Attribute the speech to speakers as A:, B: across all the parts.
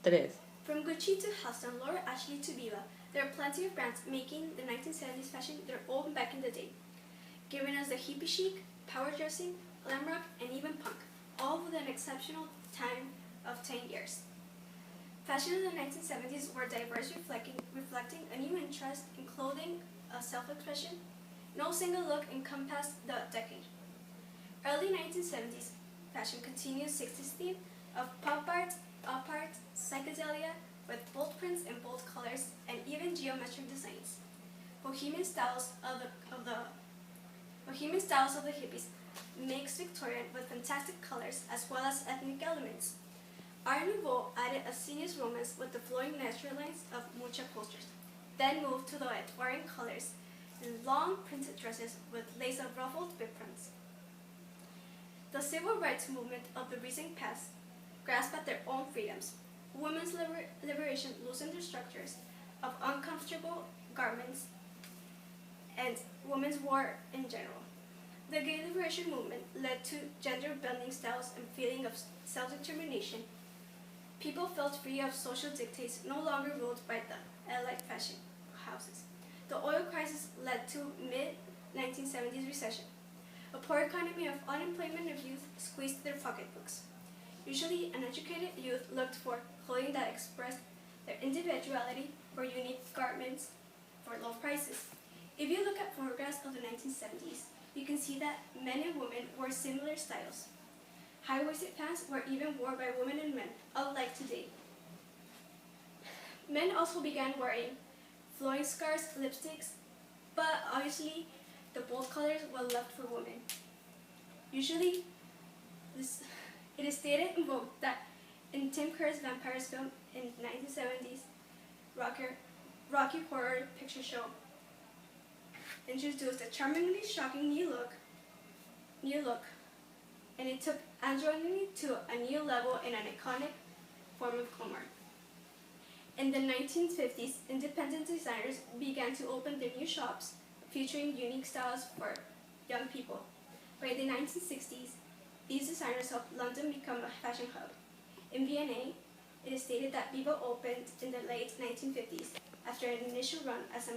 A: 3.
B: From Gucci to Halston, Laura Ashley to Viva, there are plenty of brands making the 1970s fashion their own back in the day, giving us the hippie chic, power dressing, glam rock, and even punk, all with an exceptional time of 10 years. Fashion in the 1970s were diverse, reflecting a new interest in clothing, a self-expression. No single look encompassed the decade. Early 1970s fashion continued 60s theme of pop art, op art, psychedelia, with bold prints and bold colors, and even geometric designs. Bohemian styles of the hippies mixed Victorian with fantastic colors as well as ethnic elements. Art Nouveau added a serious romance with the flowing natural lines of mucha posters, then moved to the Edwardian colors and long printed dresses with lace of ruffled prints. The civil rights movement of the recent past grasped at their own freedoms. Women's liberation loosened their structures of uncomfortable garments and women's war in general. The gay liberation movement led to gender-bending styles and feeling of self-determination. People felt free of social dictates no longer ruled by the elite fashion houses. The oil crisis led to mid-1970s recession. A poor economy of unemployment of youth squeezed their pocketbooks. Usually, uneducated youth looked for clothing that expressed their individuality or unique garments for low prices. If you look at photographs of the 1970s, you can see that men and women wore similar styles. High-waisted pants were even worn by women and men, unlike today. Men also began wearing flowing scarves, lipsticks, but obviously the bold colors were left for women. Usually, it is stated in Vogue that in Tim Curry's Vampires film in 1970s, Rocky Horror Picture Show introduced a charmingly shocking new look, and it took androgyny to a new level in an iconic form of glamour. In the 1950s, independent designers began to open their new shops, featuring unique styles for young people. By the 1960s, these designers helped London become a fashion hub. In Vienna, it is stated that Viva opened in the late 1950s after an initial run as a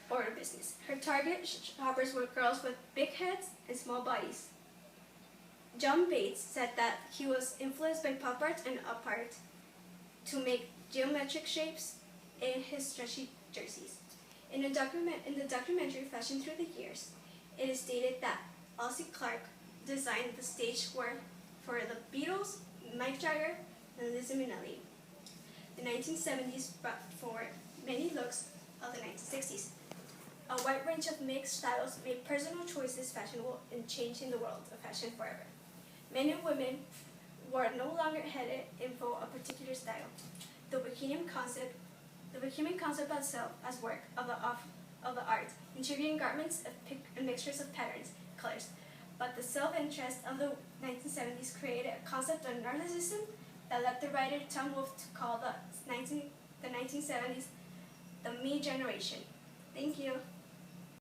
B: mail-order business. Her target shoppers were girls with big heads and small bodies. John Bates said that he was influenced by pop art and op art to make geometric shapes in his stretchy jerseys. In the documentary Fashion Through the Years, it is stated that Elsie Clark designed the stage for the Beatles, Mick Jagger, and Liza Minnelli. The 1970s brought forward many looks of the 1960s. A wide range of mixed styles made personal choices fashionable and changing the world of fashion forever. Men and women were no longer headed in for a particular style. The Bohemian concept itself as work of the art, integrating garments and mixtures of patterns, colors. But the self-interest of the 1970s created a concept of narcissism that led the writer Tom Wolfe to call the 1970s the me generation. Thank you.